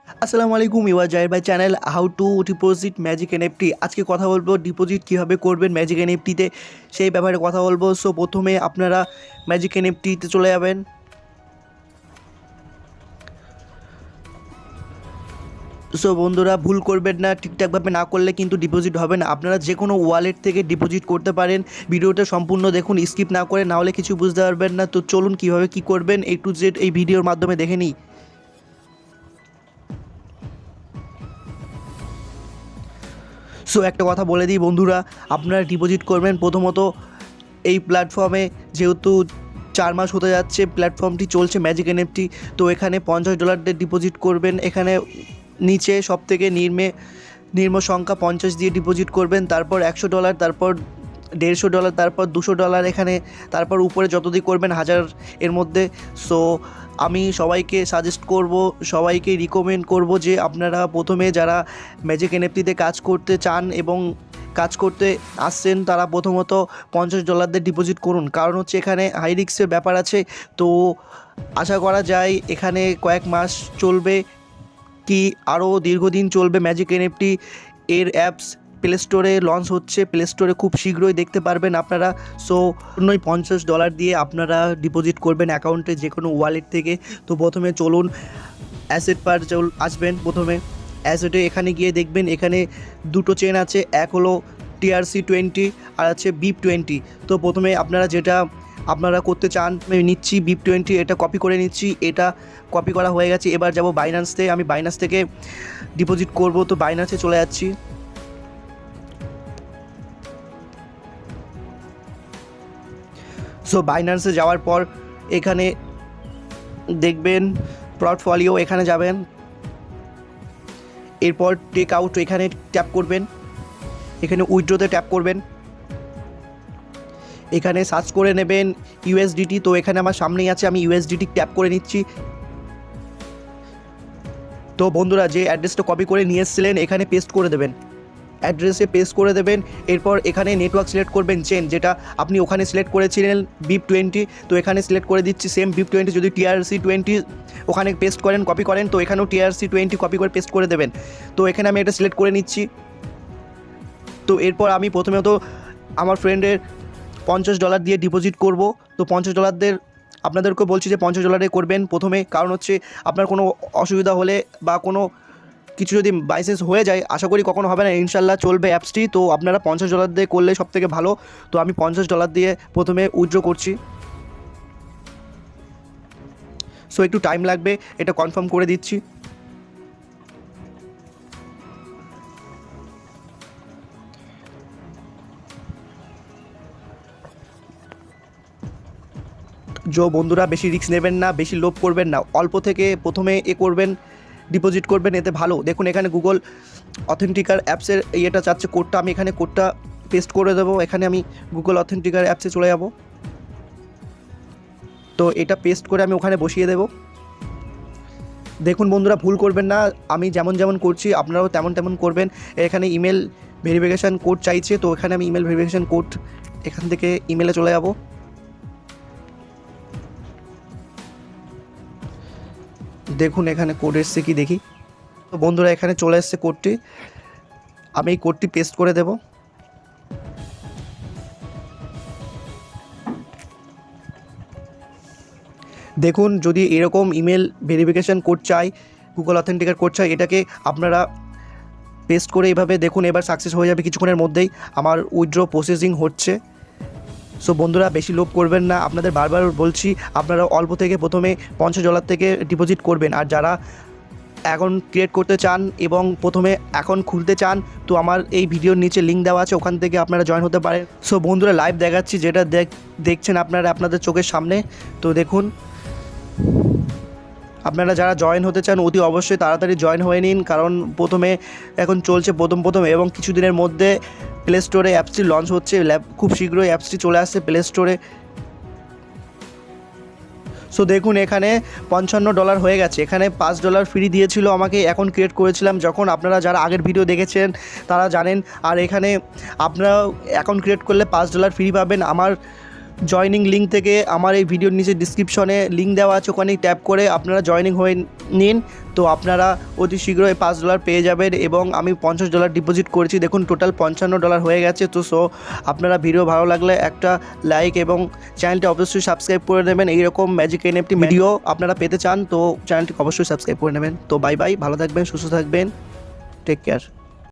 আসসালামু আলাইকুম, ইউ আর জাহির ভাই channel how to deposit magic NFT. আজকে কথা বলবো ডিপোজিট কীভাবে করবেন ম্যাজিক এনএফটিতে, সেই ব্যাপারে কথা বলবো। সো প্রথমে আপনারা ম্যাজিক এনএফটিতে চলে যাবেন। সো বন্ধুরা, ভুল করবেন না, ঠিকঠাকভাবে না করলে কিন্তু ডিপোজিট হবে না। আপনারা যে কোনো ওয়ালেট থেকে ডিপোজিট করতে পারেন। ভিডিওটা সম্পূর্ণ দেখুন, স্কিপ না করে, না হলে কিছু বুঝতে পারবেন না। তো চলুন কীভাবে কী করবেন A to Z এই ভিডিওর মাধ্যমে দেখে নিই। সো একটা কথা বলে দিই বন্ধুরা, আপনারা ডিপোজিট করবেন প্রথমত এই প্ল্যাটফর্মে। যেহেতু 4 মাস হতে যাচ্ছে প্ল্যাটফর্মটি চলছে ম্যাজিক এনএফটি, তো এখানে $50 দিয়ে ডিপোজিট করবেন। এখানে নিচে সবথেকে নিম্ন সংখ্যা 50 দিয়ে ডিপোজিট করবেন, তারপর $100, তারপর $150, তারপর $200 এখানে, তারপর উপরে যত দিয়ে করবেন 1000 এর মধ্যে। সো আমি সবাইকে সাজেস্ট করব, সবাইকে রিকমেন্ড করব যে আপনারা প্রথমে যারা ম্যাজিক এনএফটিতে কাজ করতে চান এবং কাজ করতে আসছেন তারা প্রথমত $50 দিয়ে ডিপোজিট করুন। কারণ হচ্ছে এখানে হাই রিস্কের ব্যাপার আছে। তো আশা করা যায় এখানে কয়েক মাস চলবে কি আরও দীর্ঘদিন চলবে ম্যাজিক এনএফটি। এর অ্যাপস প্লে স্টোরে লঞ্চ হচ্ছে, প্লে স্টোরে খুব শীঘ্রই দেখতে পারবেন আপনারা। সো $50 দিয়ে আপনারা ডিপোজিট করবেন অ্যাকাউন্টে যে কোনো ওয়ালেট থেকে। তো প্রথমে চলুন অ্যাসেট পার আসবেন। প্রথমে অ্যাসেটে এখানে গিয়ে দেখবেন এখানে দুটো চেন আছে, এক হলো TRC20 আর আছে BIP20। তো প্রথমে আপনারা করতে চান আমি নিচ্ছি BIP20, এটা কপি করে নিচ্ছি। এটা কপি করা হয়ে গেছে। এবার যাব বাইন্যান্সে, আমি বাইন্যান্স থেকে ডিপোজিট করব। তো বাইন্যান্সে চলে যাচ্ছি। সো বাইন্যান্সে যাওয়ার পর এখানে দেখবেন পোর্টফোলিও, এখানে যাবেন। এরপর টেক আউট এখানে ট্যাপ করবেন, এখানে উইথড্রোতে ট্যাপ করবেন। এখানে সার্চ করে নেবেন USDT। তো এখানে আমার সামনেই আছে, আমি USDT ট্যাপ করে নিচ্ছি। তো বন্ধুরা, যে অ্যাড্রেসটা কপি করে নিয়ে এসেছিলেন এখানে পেস্ট করে দেবেন, অ্যাড্রেসে পেস্ট করে দেবেন। এরপর এখানে নেটওয়ার্ক সিলেক্ট করবেন, চেন যেটা আপনি ওখানে সিলেক্ট করেছিলেন BIP20। তো এখানে সিলেক্ট করে দিচ্ছি সেম BIP20। যদি TRC20 ওখানে পেস্ট করেন, কপি করেন, তো এখানেও TRC20 কপি করে পেস্ট করে দেবেন। তো এখানে আমি এটা সিলেক্ট করে নিচ্ছি। তো এরপর আমি প্রথমে আমার ফ্রেন্ডের $50 দিয়ে ডিপোজিট করব। তো $50 দিয়ে আপনাদেরকে বলছি যে $50 করবেন প্রথমে। কারণ হচ্ছে আপনার কোনো অসুবিধা হলে বা কোনো কিছু যদি বাইসেন্স হয়ে যায়, আশা করি কখনো হবে না, ইনশাল্লাহ চলবে অ্যাপসটি। তো আপনারা $50 দিয়ে করলে সবথেকে ভালো। তো আমি $50 দিয়ে প্রথমে উইথড্র করছি। সো একটু টাইম লাগবে, এটা কনফার্ম করে দিচ্ছি। বন্ধুরা, বেশি রিস্ক নেবেন না, বেশি লোভ করবেন না, অল্প থেকে প্রথমে করবেন, ডিপোজিট করবেন, এতে ভালো। দেখুন এখানে গুগল অথেন্টিকার অ্যাপসের ইয়েটা চাচ্ছে কোডটা, আমি এখানে কোডটা পেস্ট করে দেবো। এখানে আমি গুগল অথেন্টিকার অ্যাপসে চলে যাব। তো এটা পেস্ট করে আমি ওখানে বসিয়ে দেব। দেখুন বন্ধুরা, ভুল করবেন না, আমি যেমন করছি আপনারাও তেমন করবেন। এখানে ইমেল ভেরিফিকেশান কোড চাইছে, তো এখানে আমি ইমেল ভেরিফিকেশান কোড এখান থেকে ইমেলে চলে যাব। দেখুন এখানে কোড এসছে কি দেখি। তো বন্ধুরা, এখানে চলে এসছে কোডটি, আমি এই কোডটি পেস্ট করে দেব। দেখুন, যদি এরকম ইমেল ভেরিফিকেশান কোড চাই, গুগল অথেন্টিকার কোড চাই, এটাকে আপনারা পেস্ট করে এভাবে দেখুন, এবার সাকসেস হয়ে যাবে কিছুক্ষণের মধ্যেই। আমার উইথড্র প্রসেসিং হচ্ছে। সো বন্ধুরা, বেশি লোভ করবেন না, আপনাদের বারবার বলছি আপনারা অল্প থেকে প্রথমে $50 থেকে ডিপোজিট করবেন। আর যারা অ্যাকাউন্ট ক্রিয়েট করতে চান এবং প্রথমে অ্যাকাউন্ট খুলতে চান, তো আমার এই ভিডিওর নিচে লিঙ্ক দেওয়া আছে, ওখান থেকে আপনারা জয়েন হতে পারেন। সো বন্ধুরা, লাইভ দেখাচ্ছি, যেটা দেখছেন আপনারা আপনাদের চোখের সামনে। তো দেখুন, আপনারা যারা জয়েন হতে চান অতি অবশ্যই তাড়াতাড়ি জয়েন হয়ে নিন। কারণ প্রথমে এখন চলছে প্রথম এবং কিছুদিনের মধ্যে প্লে স্টোরে অ্যাপসটি লঞ্চ হচ্ছে, খুব শীঘ্রই অ্যাপসটি চলে আসছে প্লে স্টোরে। সো দেখুন এখানে $55 হয়ে গেছে। এখানে $5 ফ্রি দিয়েছিল আমাকে, অ্যাকাউন্ট ক্রিয়েট করেছিলাম যখন। আপনারা যারা আগের ভিডিও দেখেছেন তারা জানেন। আর এখানে আপনারা অ্যাকাউন্ট ক্রিয়েট করলে $5 ফ্রি পাবেন। আমার জয়নিং লিঙ্ক থেকে আমার এই ভিডিওর নিচে ডিসক্রিপশনে লিঙ্ক দেওয়া আছে, ওখানে ট্যাপ করে আপনারা জয়নিং হয়ে নিন। তো আপনারা অতি শীঘ্রই $5 পেয়ে যাবেন এবং আমি $50 ডিপোজিট করেছি, দেখুন টোটাল $55 হয়ে গেছে। তো আপনারা ভিডিও ভালো লাগলে একটা লাইক এবং চ্যানেলটি অবশ্যই সাবস্ক্রাইব করে নেবেন। এইরকম ম্যাজিক এনএফটি ভিডিও আপনারা পেতে চান তো চ্যানেলটিকে অবশ্যই সাবস্ক্রাইব করে নেবেন। তো বাই বাই, ভালো থাকবেন, সুস্থ থাকবেন, টেক কেয়ার।